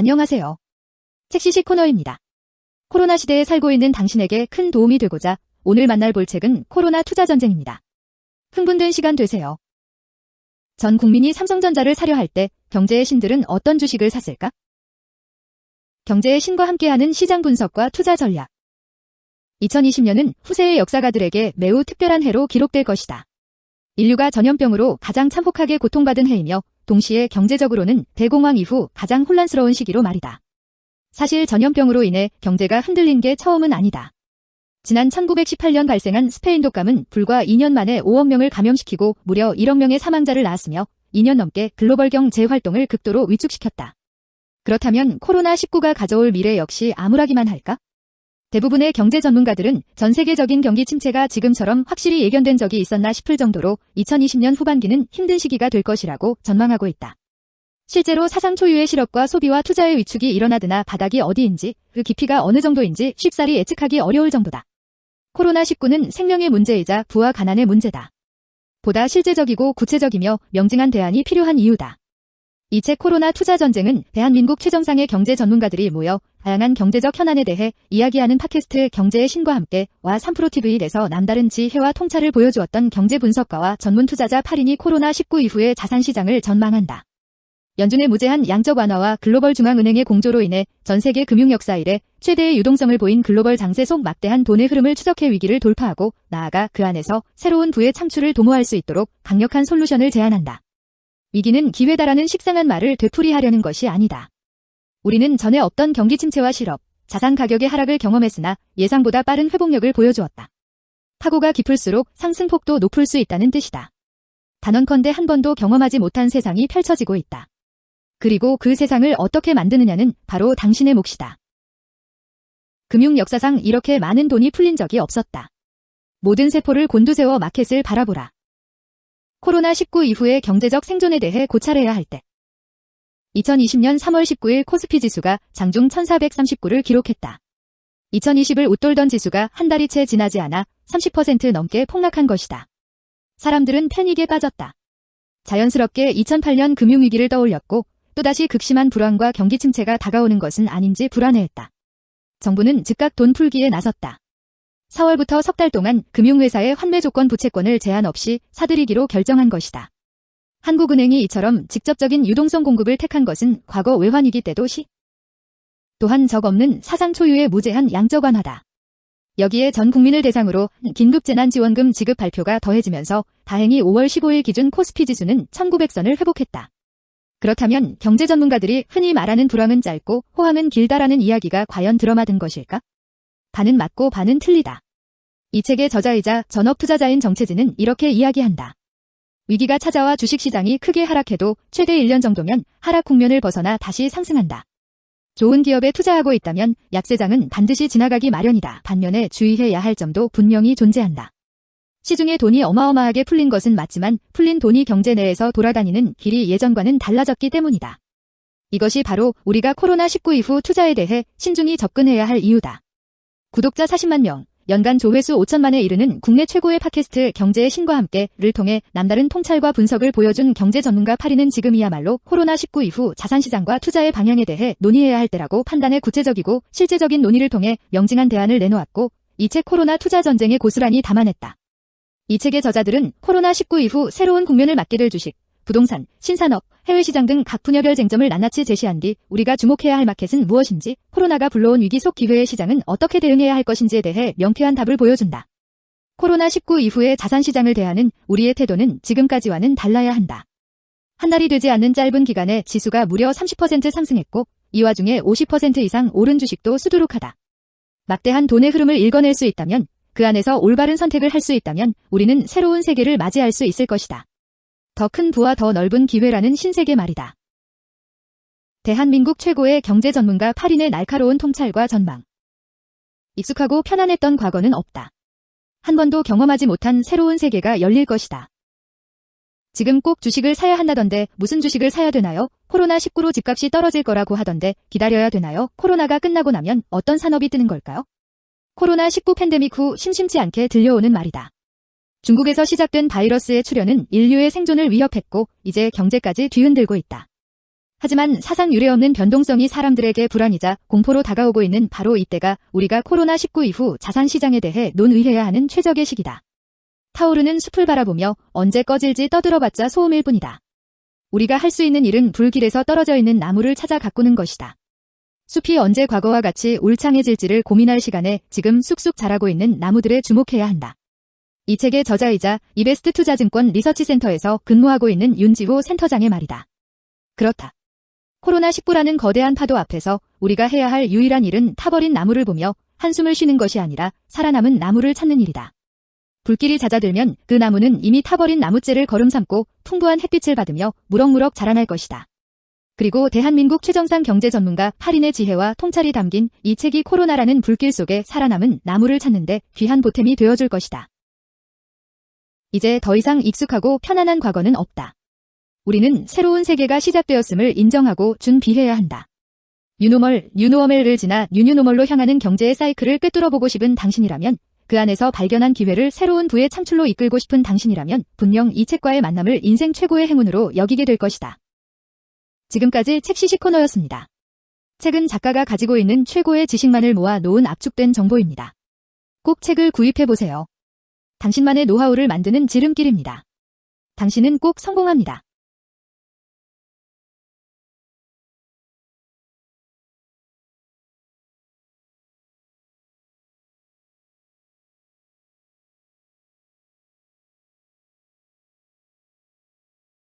안녕하세요. 책시시 코너입니다. 코로나 시대에 살고 있는 당신에게 큰 도움이 되고자 오늘 만날 볼 책은 코로나 투자 전쟁입니다. 흥분된 시간 되세요. 전 국민이 삼성전자를 사려 할 때 경제의 신들은 어떤 주식을 샀을까? 경제의 신과 함께하는 시장 분석과 투자 전략. 2020년은 후세의 역사가들에게 매우 특별한 해로 기록될 것이다. 인류가 전염병으로 가장 참혹하게 고통받은 해이며 동시에 경제적으로는 대공황 이후 가장 혼란스러운 시기로 말이다. 사실 전염병으로 인해 경제가 흔들린 게 처음은 아니다. 지난 1918년 발생한 스페인 독감은 불과 2년 만에 5억 명을 감염시키고 무려 1억 명의 사망자를 낳았으며 2년 넘게 글로벌 경제 활동을 극도로 위축시켰다. 그렇다면 코로나19가 가져올 미래 역시 암울하기만 할까? 대부분의 경제 전문가들은 전 세계적인 경기 침체가 지금처럼 확실히 예견된 적이 있었나 싶을 정도로 2020년 후반기는 힘든 시기가 될 것이라고 전망하고 있다. 실제로 사상 초유의 실업과 소비와 투자의 위축이 일어나드나 바닥이 어디인지 그 깊이가 어느 정도인지 쉽사리 예측하기 어려울 정도다. 코로나19는 생명의 문제이자 부와 가난의 문제다. 보다 실제적이고 구체적이며 명징한 대안이 필요한 이유다. 이 책 코로나 투자 전쟁은 대한민국 최정상의 경제 전문가들이 모여 다양한 경제적 현안에 대해 이야기하는 팟캐스트 경제의 신과 함께 와 3프로TV에서 남다른 지혜와 통찰을 보여주었던 경제 분석가와 전문 투자자 8인이 코로나19 이후의 자산시장을 전망한다. 연준의 무제한 양적 완화와 글로벌 중앙은행의 공조로 인해 전 세계 금융 역사 이래 최대의 유동성을 보인 글로벌 장세 속 막대한 돈의 흐름을 추적해 위기를 돌파하고 나아가 그 안에서 새로운 부의 창출을 도모할 수 있도록 강력한 솔루션을 제안한다. 위기는 기회다라는 식상한 말을 되풀이하려는 것이 아니다. 우리는 전에 없던 경기 침체와 실업, 자산 가격의 하락을 경험했으나 예상보다 빠른 회복력을 보여주었다. 파고가 깊을수록 상승폭도 높을 수 있다는 뜻이다. 단언컨대 한 번도 경험하지 못한 세상이 펼쳐지고 있다. 그리고 그 세상을 어떻게 만드느냐는 바로 당신의 몫이다. 금융 역사상 이렇게 많은 돈이 풀린 적이 없었다. 모든 세포를 곤두세워 마켓을 바라보라. 코로나19 이후의 경제적 생존에 대해 고찰해야 할 때. 2020년 3월 19일 코스피 지수가 장중 1439를 기록했다. 2020을 웃돌던 지수가 한 달이 채 지나지 않아 30% 넘게 폭락한 것이다. 사람들은 패닉에 빠졌다. 자연스럽게 2008년 금융위기를 떠올렸고 또다시 극심한 불황과 경기 침체가 다가오는 것은 아닌지 불안해했다. 정부는 즉각 돈 풀기에 나섰다. 4월부터 석 달 동안 금융회사의 환매 조건 부채권을 제한 없이 사들이기로 결정한 것이다. 한국은행이 이처럼 직접적인 유동성 공급을 택한 것은 과거 외환위기 때도 또한 적 없는 사상 초유의 무제한 양적 완화다. 여기에 전 국민을 대상으로 긴급재난지원금 지급 발표가 더해지면서 다행히 5월 15일 기준 코스피 지수는 1900선을 회복했다. 그렇다면 경제 전문가들이 흔히 말하는 불황은 짧고 호황은 길다라는 이야기가 과연 들어맞은 것일까? 반은 맞고 반은 틀리다. 이 책의 저자이자 전업 투자자인 정채진은 이렇게 이야기한다. 위기가 찾아와 주식시장이 크게 하락해도 최대 1년 정도면 하락 국면을 벗어나 다시 상승한다. 좋은 기업에 투자하고 있다면 약세장은 반드시 지나가기 마련이다. 반면에 주의해야 할 점도 분명히 존재한다. 시중에 돈이 어마어마하게 풀린 것은 맞지만 풀린 돈이 경제 내에서 돌아다니는 길이 예전과는 달라졌기 때문이다. 이것이 바로 우리가 코로나19 이후 투자에 대해 신중히 접근해야 할 이유다. 구독자 40만 명, 연간 조회수 5천만에 이르는 국내 최고의 팟캐스트 경제의 신과 함께를 통해 남다른 통찰과 분석을 보여준 경제 전문가 8인은 지금이야말로 코로나19 이후 자산시장과 투자의 방향에 대해 논의해야 할 때라고 판단해 구체적이고 실제적인 논의를 통해 명징한 대안을 내놓았고 이 책 코로나 투자 전쟁에 고스란히 담아냈다. 이 책의 저자들은 코로나19 이후 새로운 국면을 맞게 될 주식, 부동산, 신산업, 해외시장 등 각 분야별 쟁점을 낱낱이 제시한 뒤 우리가 주목해야 할 마켓은 무엇인지, 코로나가 불러온 위기 속 기회의 시장은 어떻게 대응해야 할 것인지에 대해 명쾌한 답을 보여준다. 코로나19 이후의 자산시장을 대하는 우리의 태도는 지금까지와는 달라야 한다. 한 달이 되지 않는 짧은 기간에 지수가 무려 30% 상승했고 이 와중에 50% 이상 오른 주식도 수두룩하다. 막대한 돈의 흐름을 읽어낼 수 있다면, 그 안에서 올바른 선택을 할 수 있다면 우리는 새로운 세계를 맞이할 수 있을 것이다. 더 큰 부와 더 넓은 기회라는 신세계 말이다. 대한민국 최고의 경제 전문가 8인의 날카로운 통찰과 전망. 익숙하고 편안했던 과거는 없다. 한 번도 경험하지 못한 새로운 세계가 열릴 것이다. 지금 꼭 주식을 사야 한다던데 무슨 주식을 사야 되나요? 코로나19로 집값이 떨어질 거라고 하던데 기다려야 되나요? 코로나가 끝나고 나면 어떤 산업이 뜨는 걸까요? 코로나19 팬데믹 후 심심치 않게 들려오는 말이다. 중국에서 시작된 바이러스의 출현은 인류의 생존을 위협했고 이제 경제까지 뒤흔들고 있다. 하지만 사상 유례없는 변동성이 사람들에게 불안이자 공포로 다가오고 있는 바로 이때가 우리가 코로나19 이후 자산시장에 대해 논의해야 하는 최적의 시기다. 타오르는 숲을 바라보며 언제 꺼질지 떠들어봤자 소음일 뿐이다. 우리가 할 수 있는 일은 불길에서 떨어져 있는 나무를 찾아 가꾸는 것이다. 숲이 언제 과거와 같이 울창해질지를 고민할 시간에 지금 쑥쑥 자라고 있는 나무들에 주목해야 한다. 이 책의 저자이자 이베스트 투자증권 리서치센터에서 근무하고 있는 윤지호 센터장의 말이다. 그렇다. 코로나19라는 거대한 파도 앞에서 우리가 해야 할 유일한 일은 타버린 나무를 보며 한숨을 쉬는 것이 아니라 살아남은 나무를 찾는 일이다. 불길이 잦아들면 그 나무는 이미 타버린 나무째를 걸음 삼고 풍부한 햇빛을 받으며 무럭무럭 자라날 것이다. 그리고 대한민국 최정상 경제 전문가 8인의 지혜와 통찰이 담긴 이 책이 코로나라는 불길 속에 살아남은 나무를 찾는데 귀한 보탬이 되어줄 것이다. 이제 더 이상 익숙하고 편안한 과거는 없다. 우리는 새로운 세계가 시작되었음을 인정하고 준비해야 한다. 뉴노멀을 지나 뉴뉴노멀로 향하는 경제의 사이클을 꿰뚫어보고 싶은 당신이라면, 그 안에서 발견한 기회를 새로운 부의 창출로 이끌고 싶은 당신이라면 분명 이 책과의 만남을 인생 최고의 행운으로 여기게 될 것이다. 지금까지 책시식 코너였습니다. 책은 작가가 가지고 있는 최고의 지식만을 모아 놓은 압축된 정보입니다. 꼭 책을 구입해보세요. 당신만의 노하우를 만드는 지름길입니다. 당신은 꼭 성공합니다.